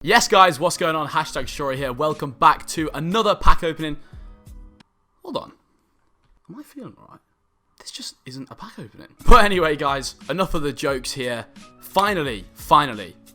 Yes guys, what's going on? Hashtag Shawrey here. Welcome back to another pack opening. Hold on. Am I feeling alright? This just isn't a pack opening. But anyway guys, enough of the jokes here. Finally,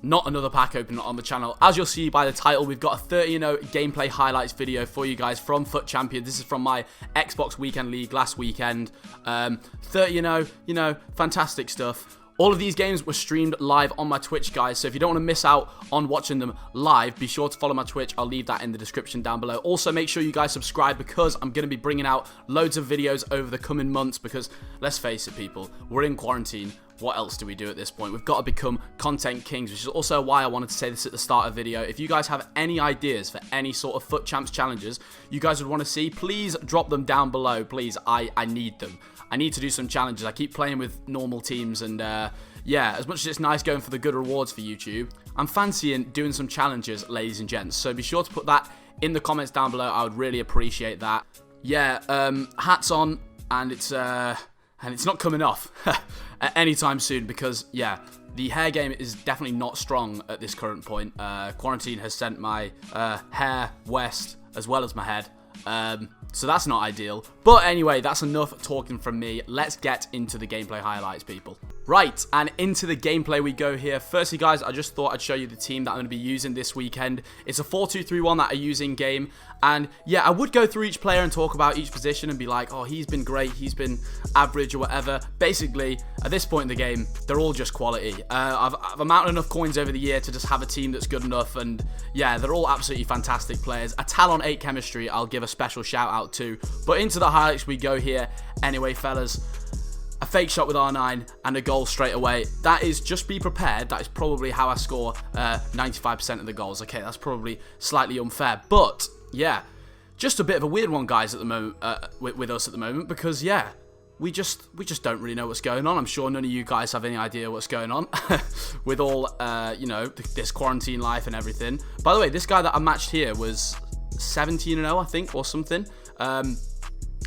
not another pack opening on the channel. As you'll see by the title, we've got a 30-0 gameplay highlights video for you guys from FUT Champion. This is from my Xbox Weekend League last weekend. 30-0, you know, fantastic stuff. All of these games were streamed live on my Twitch, guys, so if you don't want to miss out on watching them live, be sure to follow my Twitch. I'll leave that in the description down below. Also, make sure you guys subscribe because I'm going to be bringing out loads of videos over the coming months because, let's face it, people, we're in quarantine. What else do we do at this point? We've got to become content kings, which is also why I wanted to say this at the start of the video. If you guys have any ideas for any sort of FUT Champs challenges you guys would want to see, please drop them down below, please. I need them. I need to do some challenges. I keep playing with normal teams and yeah, as much as it's nice going for the good rewards for YouTube, I'm fancying doing some challenges, ladies and gents. So be sure to put that in the comments down below. I would really appreciate that. Yeah, hats on, and it's not coming off anytime soon because, yeah, the hair game is definitely not strong at this current point. Quarantine has sent my hair west as well as my head. So that's not ideal. But anyway, that's enough talking from me. Let's get into the gameplay highlights, people. Right, and into the gameplay we go here. Firstly, guys, I just thought I'd show you the team that I'm going to be using this weekend. It's a 4-2-3-1 that I use in game. And yeah, I would go through each player and talk about each position and be like, oh, he's been great, he's been average or whatever. Basically, at this point in the game, they're all just quality. I've amounted enough coins over the year to just have a team that's good enough. And yeah, they're all absolutely fantastic players. A Talon 8 chemistry, I'll give a special shout out to. But into the highlights we go here. Anyway, fellas. A fake shot with R9 and a goal straight away. That is, just be prepared, that is probably how I score 95% of the goals. Okay, that's probably slightly unfair, but yeah, just a bit of a weird one, guys, at the moment with us at the moment, because yeah, we just don't really know what's going on. I'm sure none of you guys have any idea what's going on with all you know, this quarantine life and everything. By the way, this guy that I matched here was 17-0, I think, or something.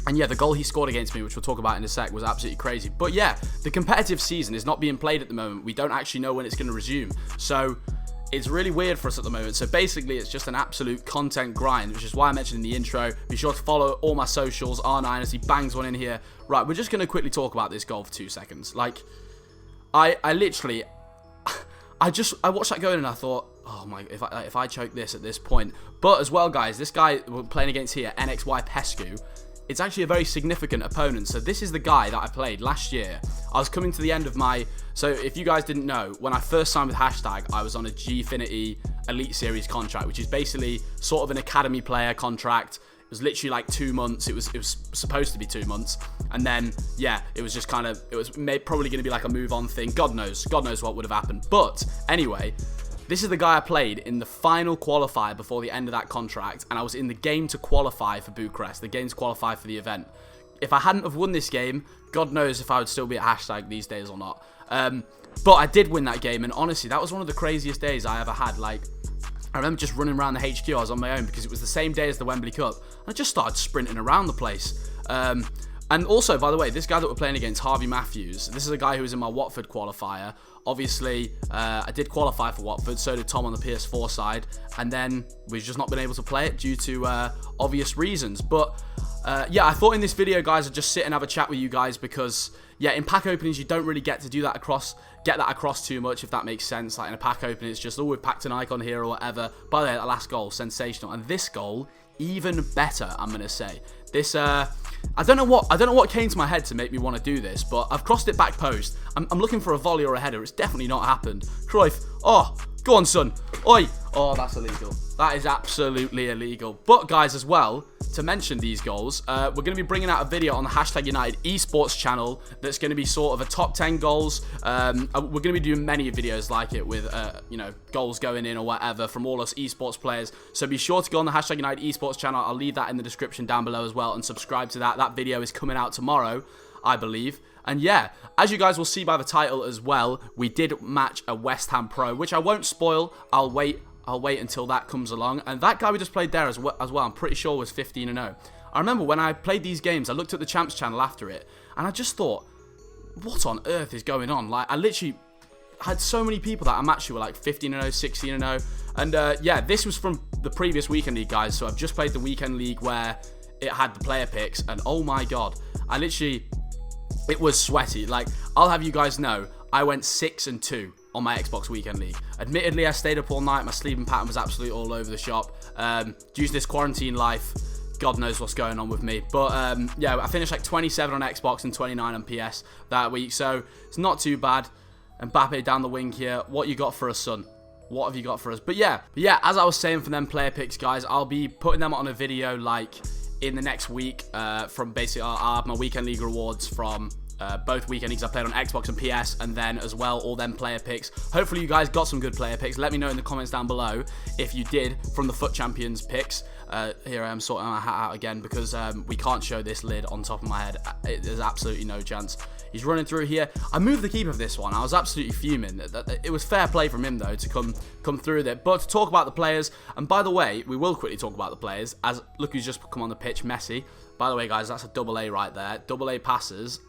And yeah, the goal he scored against me, which we'll talk about in a sec, was absolutely crazy. But yeah, the competitive season is not being played at the moment. We don't actually know when it's going to resume. So it's really weird for us at the moment. So basically, it's just an absolute content grind, which is why I mentioned in the intro. Be sure to follow all my socials, R9, as he bangs one in here. Right, we're just going to quickly talk about this goal for 2 seconds. Like, I literally, I watched that going and I thought, oh my, if I choke this at this point. But as well, guys, this guy we're playing against here, NXY Pescu, it's actually a very significant opponent. So this is the guy that I played last year. I was coming to the end of my... So if you guys didn't know, when I first signed with Hashtag, I was on a Gfinity Elite Series contract, which is basically sort of an academy player contract. It was literally like 2 months. It was supposed to be 2 months. And then, yeah, it was just kind of... It was probably going to be like a move-on thing. God knows what would have happened. But anyway... This is the guy I played in the final qualifier before the end of that contract, and I was in the game to qualify for Bucharest, the game to qualify for the event. If I hadn't have won this game, God knows if I would still be at Hashtag these days or not. But I did win that game, and honestly, that was one of the craziest days I ever had. Like, I remember just running around the HQ, I was on my own, because it was the same day as the Wembley Cup, and I just started sprinting around the place. And also, by the way, this guy that we're playing against, Harvey Matthews, this is a guy who was in my Watford qualifier. Obviously, I did qualify for Watford, so did Tom on the PS4 side, and then we've just not been able to play it due to obvious reasons. But yeah, I thought in this video, guys, I'd just sit and have a chat with you guys because, yeah, in pack openings, you don't really get to do that get that across too much, if that makes sense. Like in a pack opening, it's just, oh, we've packed an icon here or whatever. By the way, that last goal, sensational, and this goal, even better, I'm gonna say. This I don't know what came to my head to make me want to do this, but I've crossed it back post. I'm looking for a volley or a header. It's definitely not happened. Cruyff, oh, go on, son. Oi. Oh, that's illegal. That is absolutely illegal. But guys, as well, to mention these goals, we're going to be bringing out a video on the Hashtag United Esports channel that's going to be sort of a top 10 goals. We're going to be doing many videos like it with, you know, goals going in or whatever from all us esports players. So be sure to go on the Hashtag United Esports channel. I'll leave that in the description down below as well and subscribe to that. That video is coming out tomorrow, I believe. And yeah, as you guys will see by the title as well, we did match a West Ham pro, which I won't spoil. I'll wait until that comes along. And that guy we just played there as well, I'm pretty sure was 15-0. I remember when I played these games, I looked at the Champs channel after it, and I just thought, what on earth is going on? Like, I literally had so many people that I matched were like 15-0, 16-0. And yeah, this was from the previous weekend league, guys. So I've just played the weekend league where it had the player picks. And oh my God, it was sweaty. Like, I'll have you guys know, I went 6-2 on my Xbox weekend league. Admittedly, I stayed up all night. My sleeping pattern was absolutely all over the shop. Due to this quarantine life, God knows what's going on with me. But yeah, I finished like 27 on Xbox and 29 on PS that week. So it's not too bad. Mbappe down the wing here. What you got for us, son? What have you got for us? But yeah, as I was saying for them player picks, guys, I'll be putting them on a video like in the next week. From basically, I'll have my weekend league rewards from both weekend leagues I played on Xbox and PS, and then as well all them player picks. Hopefully you guys got some good player picks. Let me know in the comments down below if you did from the Foot Champions picks. Here I am sorting my hat out again because we can't show this lid on top of my head. There's absolutely no chance. He's running through here. I moved the keeper for this one. I was absolutely fuming. It was fair play from him though to come through with it. But to talk about the players, and by the way, we will quickly talk about the players. As look who's just come on the pitch, Messi. By the way, guys, that's a double A right there. Double A passes.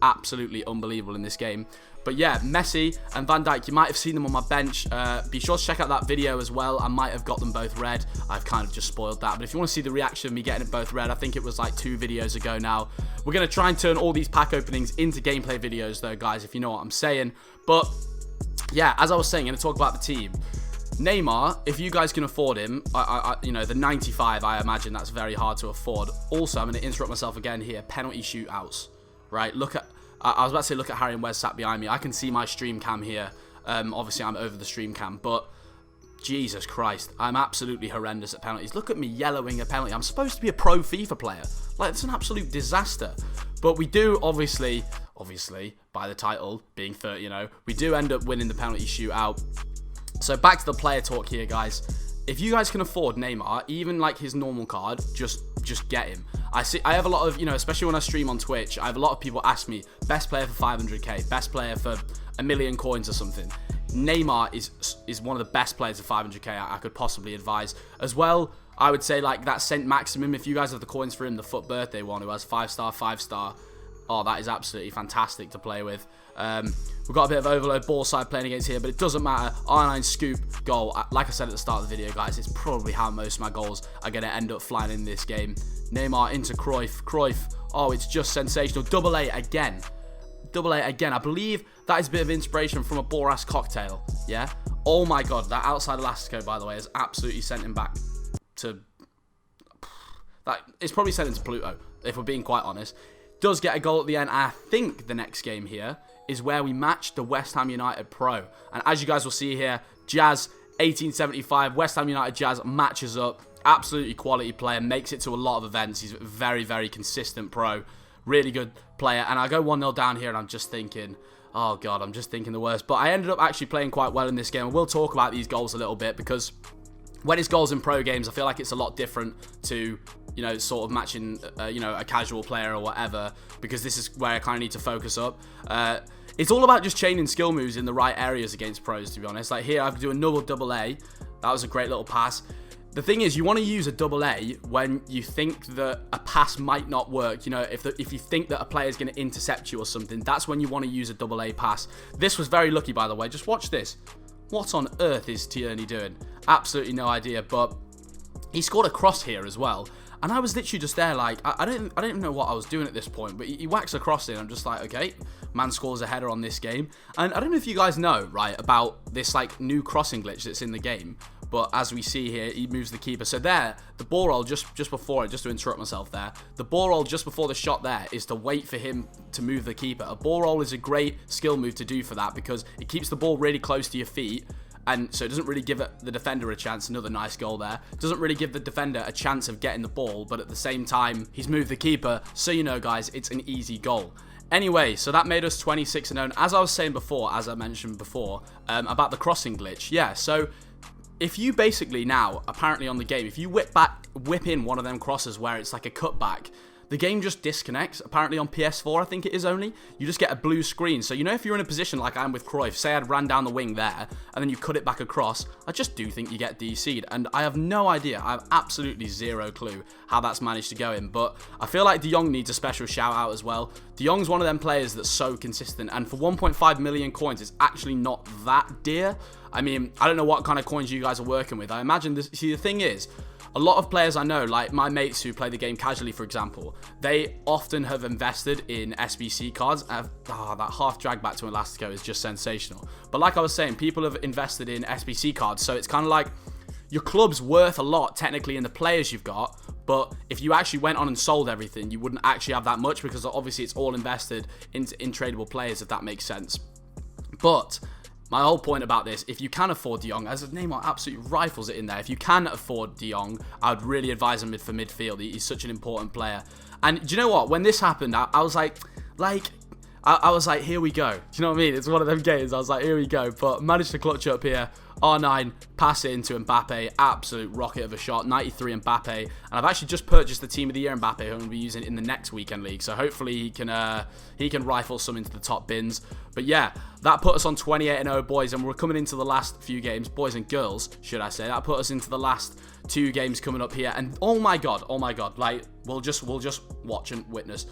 Absolutely unbelievable in this game. But yeah, Messi and Van Dijk, you might have seen them on my bench. Be sure to check out that video as well. I might have got them both red. I've kind of just spoiled that. But if you want to see the reaction of me getting it both red, I think it was like 2 videos ago now. We're going to try and turn all these pack openings into gameplay videos though, guys, if you know what I'm saying. But yeah, as I was saying, I'm going to talk about the team. Neymar, if you guys can afford him, you know, the 95, I imagine that's very hard to afford. Also, I'm going to interrupt myself again here. Penalty shootouts. Right, look at, I was about to say look at Harry and Wes sat behind me. I can see my stream cam here. Obviously, I'm over the stream cam, but Jesus Christ, I'm absolutely horrendous at penalties. Look at me yellowing a penalty. I'm supposed to be a pro FIFA player. Like, it's an absolute disaster. But we do, obviously, by the title being 30-0, we do end up winning the penalty shootout. So back to the player talk here, guys. If you guys can afford Neymar, even like his normal card, just get him. I have a lot of, you know, especially when I stream on Twitch, I have a lot of people ask me, best player for 500k, best player for 1 million coins or something. Neymar is one of the best players for 500k I could possibly advise. As well, I would say like that Cent Maximum, if you guys have the coins for him, the Foot Birthday one, who has 5-star, 5-star. Oh, that is absolutely fantastic to play with. We've got a bit of overload ball side playing against here, but it doesn't matter. R9 scoop goal. Like I said at the start of the video, guys, it's probably how most of my goals are going to end up flying in this game. Neymar into Cruyff. Cruyff. Oh, it's just sensational. Double A again. Double A again. I believe that is a bit of inspiration from a Boras cocktail. Yeah. Oh my God. That outside Elastico, by the way, has absolutely sent him back to... It's probably sent him to Pluto, if we're being quite honest. Does get a goal at the end. I think the next game here is where we match the West Ham United Pro. And as you guys will see here, Jazz 1875, West Ham United Jazz matches up. Absolutely quality player, makes it to a lot of events. He's a very, very consistent pro. Really good player. And I go 1-0 down here and I'm just thinking, oh God, I'm just thinking the worst. But I ended up actually playing quite well in this game. And we'll talk about these goals a little bit because when it's goals in pro games, I feel like it's a lot different to, you know, sort of matching, you know, a casual player or whatever, because this is where I kind of need to focus up. It's all about just chaining skill moves in the right areas against pros, to be honest. Like here, I could do another double A. That was a great little pass. The thing is, you want to use a double A when you think that a pass might not work. You know, if you think that a player is going to intercept you or something, that's when you want to use a double A pass. This was very lucky, by the way. Just watch this. What on earth is Tierney doing? Absolutely no idea, but he scored a cross here as well. And I was literally just there like, I didn't even know what I was doing at this point, but he whacks a cross in. I'm just like, okay, man scores a header on this game. And I don't know if you guys know, right, about this like new crossing glitch that's in the game. But as we see here, he moves the keeper. So there, the ball roll just before it, just to interrupt myself there, the ball roll just before the shot there is to wait for him to move the keeper. A ball roll is a great skill move to do for that because it keeps the ball really close to your feet. And so it doesn't really give the defender a chance. Another nice goal there. Doesn't really give the defender a chance of getting the ball, but at the same time, he's moved the keeper. So you know, guys, it's an easy goal. Anyway, so that made us 26-0. And as I was saying before, as I mentioned before, about the crossing glitch. Yeah, so if you basically now, apparently on the game, if you whip in one of them crosses where it's like a cutback, the game just disconnects. Apparently on PS4, I think it is only. You just get a blue screen. So, you know, if you're in a position like I am with Cruyff, say I'd ran down the wing there, and then you cut it back across, I just do think you get DC'd. And I have no idea, I have absolutely zero clue how that's managed to go in. But I feel like De Jong needs a special shout out as well. De Jong's one of them players that's so consistent, and for 1.5 million coins, it's actually not that dear. I mean, I don't know what kind of coins you guys are working with. I imagine this. See, the thing is, a lot of players I know, like my mates who play the game casually, for example, they often have invested in SBC cards. That half drag back to Elastico is just sensational. But like I was saying, people have invested in SBC cards, so it's kind of like your club's worth a lot technically in the players you've got, but if you actually went on and sold everything, you wouldn't actually have that much, because obviously it's all invested into tradable players, if that makes sense. But my whole point about this, if you can afford De Jong, as Neymar absolutely rifles it in there, if you can afford De Jong, I would really advise him for midfield. He's such an important player. And do you know what? When this happened, I was like, I was like, here we go. Do you know what I mean? It's one of them games. I was like, here we go. But managed to clutch up here. R9, pass it into Mbappe. Absolute rocket of a shot. 93 Mbappe. And I've actually just purchased the Team of the Year Mbappe, who I'm going to be using in the next weekend league. So hopefully he can rifle some into the top bins. But yeah, that put us on 28-0, boys. And we're coming into the last few games. Boys and girls, should I say. That put us into the last 2 games coming up here. And oh my God. Like, we'll just watch and witness.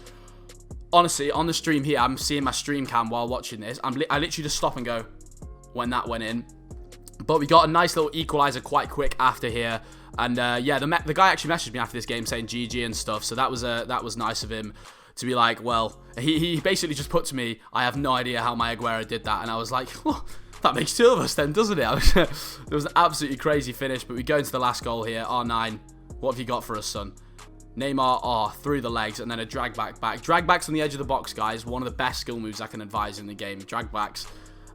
Honestly, on the stream here, I'm seeing my stream cam while watching this. I literally just stop and go when that went in. But we got a nice little equalizer quite quick after here. And yeah, the guy actually messaged me after this game saying GG and stuff. So that was nice of him to be like, well, he basically just put to me, I have no idea how my Aguero did that. And I was like, well, that makes 2 of us then, doesn't it? It was an absolutely crazy finish. But we go into the last goal here. R9, what have you got for us, son? Neymar, through the legs, and then a drag back. Drag backs on the edge of the box, guys. One of the best skill moves I can advise in the game. Drag backs.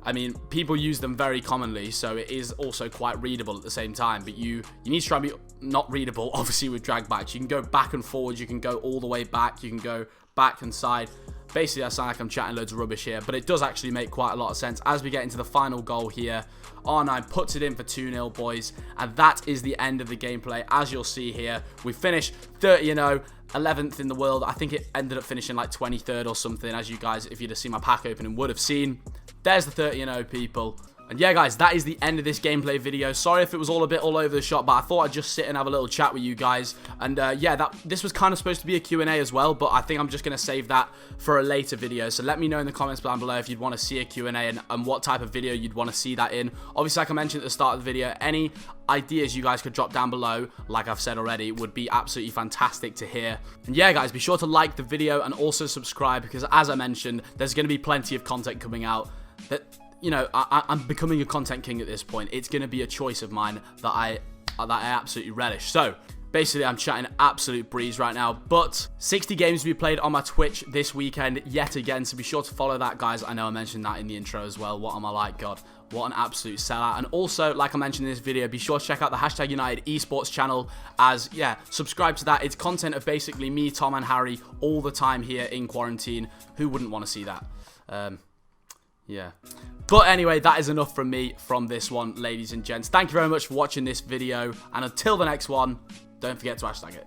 I mean, people use them very commonly, so it is also quite readable at the same time. But you need to try and be not readable, obviously, with drag backs. You can go back and forward. You can go all the way back. You can go back and side. Basically, I sound like I'm chatting loads of rubbish here, but it does actually make quite a lot of sense. As we get into the final goal here, R9 puts it in for 2-0, boys, and that is the end of the gameplay. As you'll see here, we finished 30-0, 11th in the world. I think it ended up finishing like 23rd or something, as you guys, if you'd have seen my pack opening, would have seen. There's the 30-0, people. And yeah, guys, that is the end of this gameplay video. Sorry if it was all a bit all over the shop, but I thought I'd just sit and have a little chat with you guys. And yeah, this was kind of supposed to be a Q&A as well, but I think I'm just going to save that for a later video. So let me know in the comments down below if you'd want to see a Q&A and what type of video you'd want to see that in. Obviously, like I mentioned at the start of the video, any ideas you guys could drop down below, like I've said already, would be absolutely fantastic to hear. And yeah, guys, be sure to like the video and also subscribe, because as I mentioned, there's going to be plenty of content coming out that, you know, I'm becoming a content king at this point. It's going to be a choice of mine that I absolutely relish. So basically, I'm chatting absolute breeze right now. But 60 games to be played on my Twitch this weekend yet again. So be sure to follow that, guys. I know I mentioned that in the intro as well. What am I like? God, what an absolute sellout. And also, like I mentioned in this video, be sure to check out the Hashtag United Esports channel. As, yeah, subscribe to that. It's content of basically me, Tom, and Harry all the time here in quarantine. Who wouldn't want to see that? Yeah. But anyway, that is enough from me from this one, ladies and gents. Thank you very much for watching this video. And until the next one, don't forget to hashtag it.